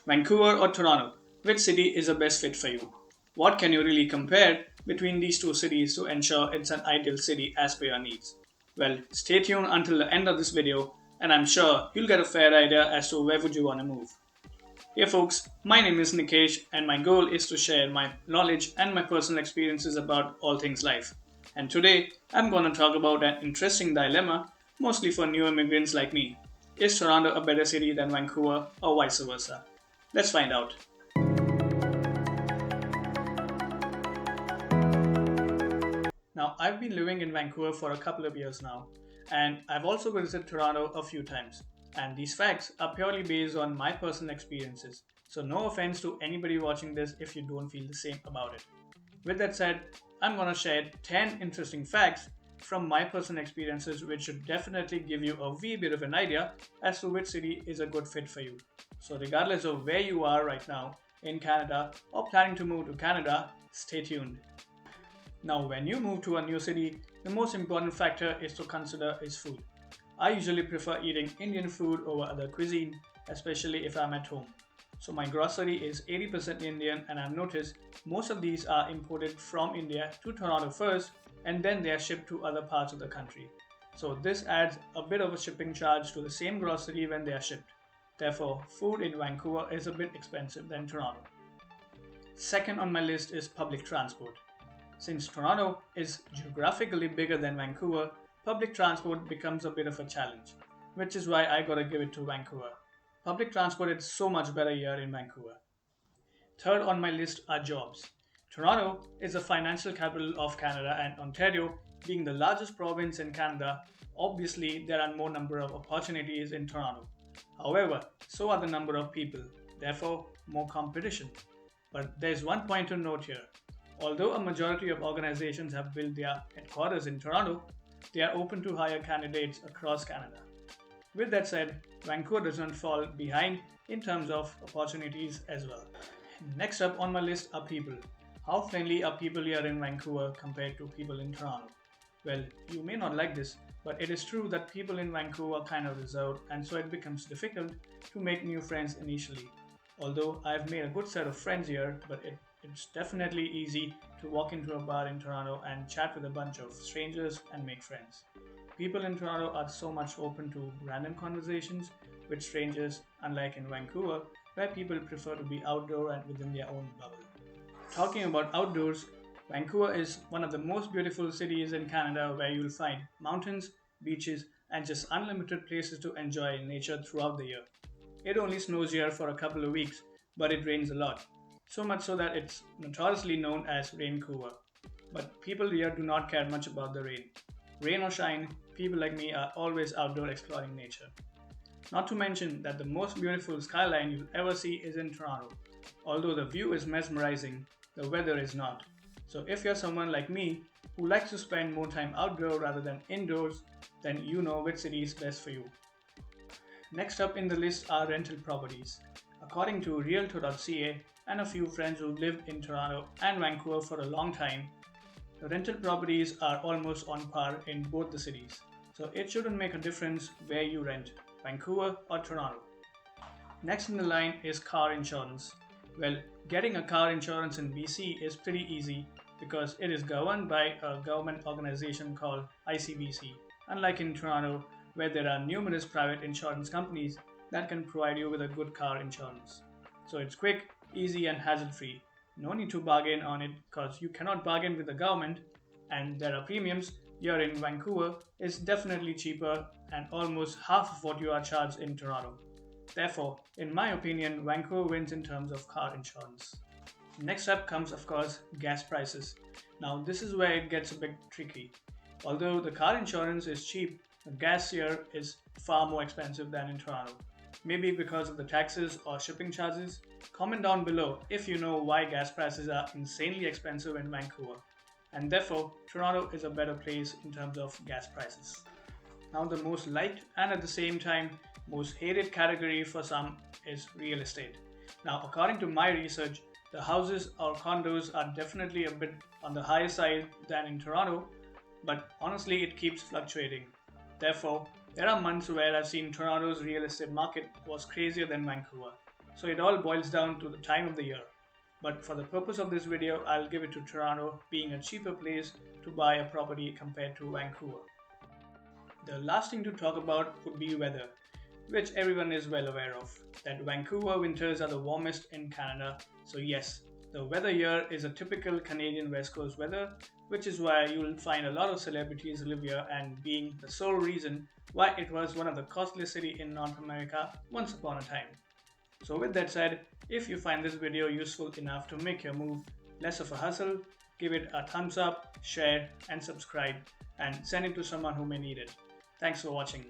Vancouver or Toronto? Which city is the best fit for you? What can you really compare between these two cities to ensure it's an ideal city as per your needs? Well, stay tuned until the end of this video and I'm sure you'll get a fair idea as to where would you want to move. Hey folks, my name is Nikesh and my goal is to share my knowledge and my personal experiences about all things life. And today I'm going to talk about an interesting dilemma, mostly for new immigrants like me. Is Toronto a better city than Vancouver or vice versa? Let's find out. Now, I've been living in Vancouver for a couple of years now, and I've also visited Toronto a few times. And these facts are purely based on my personal experiences. So, no offense to anybody watching this if you don't feel the same about it. With that said, I'm going to share 10 interesting facts from my personal experiences, which should definitely give you a wee bit of an idea as to which city is a good fit for you. So, regardless of where you are right now in Canada or planning to move to Canada, stay tuned. Now, when you move to a new city, the most important factor is to consider is food. I usually prefer eating Indian food over other cuisine, especially if I'm at home. So my grocery is 80% Indian and I've noticed most of these are imported from India to Toronto first and then they are shipped to other parts of the country. So this adds a bit of a shipping charge to the same grocery when they are shipped. Therefore, food in Vancouver is a bit expensive than Toronto. Second on my list is public transport. Since Toronto is geographically bigger than Vancouver, public transport becomes a bit of a challenge, which is why I gotta give it to Vancouver. Public transport is so much better here in Vancouver. Third on my list are jobs. Toronto is the financial capital of Canada and Ontario being the largest province in Canada, obviously there are more number of opportunities in Toronto. However, so are the number of people, therefore more competition. But there's one point to note here. Although a majority of organizations have built their headquarters in Toronto, they are open to hire candidates across Canada. With that said, Vancouver does not fall behind in terms of opportunities as well. Next up on my list are people. How friendly are people here in Vancouver compared to people in Toronto? Well, you may not like this, but it is true that people in Vancouver are kind of reserved and so it becomes difficult to make new friends initially. Although I've made a good set of friends here, but it's definitely easy to walk into a bar in Toronto and chat with a bunch of strangers and make friends. People in Toronto are so much open to random conversations with strangers, unlike in Vancouver, where people prefer to be outdoor and within their own bubble. Talking about outdoors, Vancouver is one of the most beautiful cities in Canada where you'll find mountains, beaches, and just unlimited places to enjoy nature throughout the year. It only snows here for a couple of weeks, but it rains a lot. So much so that it's notoriously known as Raincouver. But people here do not care much about the rain. Rain or shine, people like me are always outdoor exploring nature. Not to mention that the most beautiful skyline you'll ever see is in Toronto. Although the view is mesmerizing, the weather is not. So if you're someone like me who likes to spend more time outdoor rather than indoors, then you know which city is best for you. Next up in the list are rental properties. According to Realtor.ca and a few friends who lived in Toronto and Vancouver for a long time, the rental properties are almost on par in both the cities. So it shouldn't make a difference where you rent, Vancouver or Toronto. Next in the line is car insurance. Well, getting a car insurance in BC is pretty easy because it is governed by a government organization called ICBC, unlike in Toronto where there are numerous private insurance companies that can provide you with a good car insurance. So it's quick, easy, and hassle free. No need to bargain on it because you cannot bargain with the government, and there are premiums here in Vancouver is definitely cheaper and almost half of what you are charged in Toronto. Therefore, in my opinion, Vancouver wins in terms of car insurance. Next up comes, of course, gas prices. Now, this is where it gets a bit tricky. Although the car insurance is cheap, the gas here is far more expensive than in Toronto. Maybe because of the taxes or shipping charges? Comment down below if you know why gas prices are insanely expensive in Vancouver. And therefore, Toronto is a better place in terms of gas prices. Now, the most liked and at the same time most hated category for some is real estate. Now, according to my research, the houses or condos are definitely a bit on the higher side than in Toronto, but honestly, it keeps fluctuating. Therefore, there are months where I've seen Toronto's real estate market was crazier than Vancouver. So it all boils down to the time of the year. But for the purpose of this video, I'll give it to Toronto being a cheaper place to buy a property compared to Vancouver. The last thing to talk about would be weather, which everyone is well aware of, that Vancouver winters are the warmest in Canada. So yes, the weather here is a typical Canadian West Coast weather, which is why you will find a lot of celebrities live here and being the sole reason why it was one of the costliest cities in North America once upon a time. So with that said, if you find this video useful enough to make your move less of a hustle, give it a thumbs up, share and subscribe and send it to someone who may need it. Thanks for watching.